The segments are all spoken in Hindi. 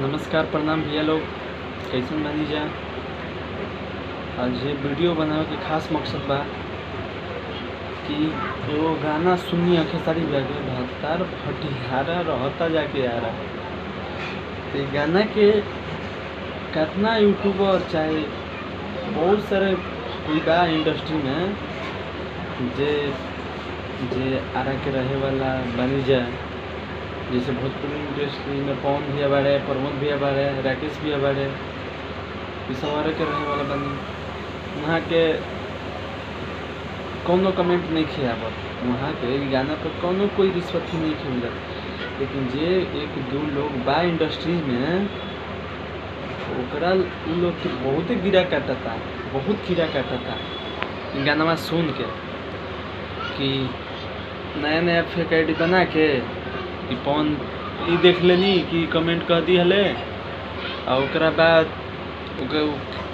नमस्कार प्रणाम भैया लोग, कैसन बानी जा। आज ये वीडियो बनावे के खास मकसद बा कि एगो गाना सुनी खेसारी भैया के भत्तार फटिहारा रहता जाके यारा। तो ये गाना के कितना यूट्यूबर चाहे बहुत सारे कोई बा इंडस्ट्री में जे जे आरा के रहे वाला बनी जाए, जैसे भोजपुरी इंडस्ट्री में पवन भैया बाड़े, प्रमोद भैया बाड़े, राकेश भैया बाड़े, पिसवारे के रहे वाला बनी। वहाँ के कोनो कमेंट नहीं खियावत, वहाँ के गाना पर कोनो कोई रिश्वत ही नहीं खिलत। लेकिन जे एक दो लोग बा इंडस्ट्री में ओकरा उ लोग के बहुत कीड़ा काटता, बहुत कीड़ा काटता गाना में सुन के कि नया नया फेक आईडी बना के कि पवन ई देख लेनी कि कमेंट कर दी हले, और ओकरा बाद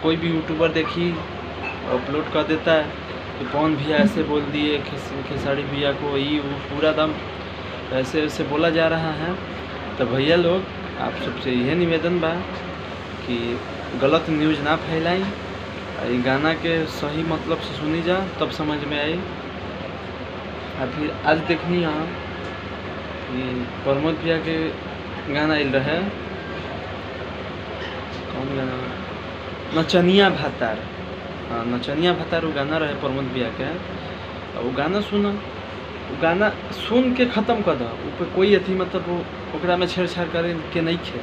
कोई भी यूट्यूबर देखी अपलोड कर देता है कि पवन भैया ऐसे बोल दिए खेसारी भैया को, ये वो पूरा दम ऐसे ऐसे बोला जा रहा है। तो भैया लोग आप सबसे यह निवेदन बा कि गलत न्यूज़ ना फैलाई, ये गाना के सही मतलब से सुनी जा तब समझ में आई। और फिर आज देखनी यहाँ प्रमोद भैया के गाना आयल रहे, कौन गाना, नचनिया भातार। हाँ, नचनिया भातार वो गाना रहे प्रमोद भैया के। वो गाना सुना, वो गाना सुन के ख़त्म कर दो, ऊपर कोई अथी मतलब ओकरा में छेड़छाड़ करे के नहीं खे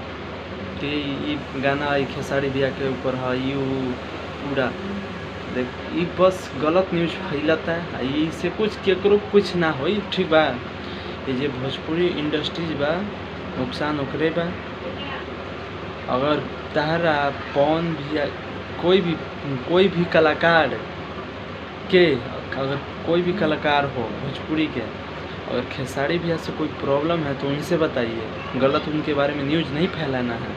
कि ये गाना आई खेसारी भैया के ऊपर है, यू पूरा देख ये बस गलत न्यूज़ फैलता है। इससे कुछ केकरो कुछ ना हो, ठीक बा। ये जे भोजपुरी इंडस्ट्रीज बा नुकसान ओकरे बा। अगर तारा पवन भैया कोई भी कलाकार के, अगर कोई भी कलाकार हो भोजपुरी के, अगर खेसारी भैया से कोई प्रॉब्लम है तो उनसे बताइए, गलत उनके बारे में न्यूज़ नहीं फैलाना है।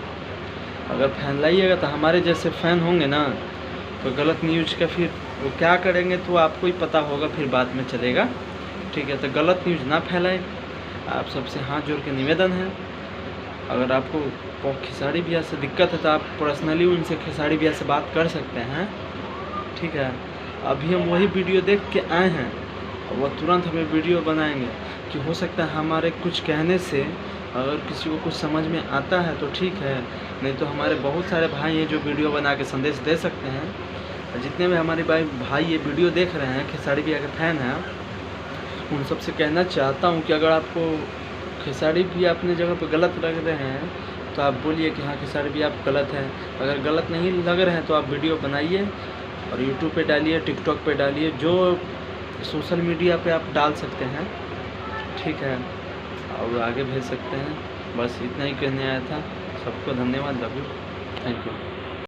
अगर फैलाइएगा तो हमारे जैसे फ़ैन होंगे ना, तो गलत न्यूज़ का फिर वो क्या करेंगे तो आपको ही पता होगा, फिर बाद में चलेगा। ठीक है, तो गलत न्यूज़ ना फैलाएं। आप सबसे हाथ जोड़ के निवेदन है, अगर आपको खेसारी भैया से दिक्कत है तो आप पर्सनली उनसे खेसारी भैया से बात कर सकते हैं। ठीक है, अभी हम वही वीडियो देख के आए हैं और वह तुरंत हमें वीडियो बनाएंगे कि हो सकता है हमारे कुछ कहने से अगर किसी को कुछ समझ में आता है तो ठीक है, नहीं तो हमारे बहुत सारे भाई हैं जो वीडियो बना के संदेश दे सकते हैं। जितने भी हमारे भाई ये वीडियो देख रहे हैं खेसारी भैया के फ़ैन हैं, उन सबसे कहना चाहता हूँ कि अगर आपको खेसारी भैया अपने जगह पर गलत लग रहे हैं तो आप बोलिए कि हाँ खेसारी भैया आप गलत हैं। अगर गलत नहीं लग रहे हैं तो आप वीडियो बनाइए और यूट्यूब पे डालिए, टिकटॉक पे डालिए, जो सोशल मीडिया पे आप डाल सकते हैं। ठीक है, और आगे भेज सकते हैं। बस इतना ही कहने आया था। सबको धन्यवाद, लव यू, थैंक यू।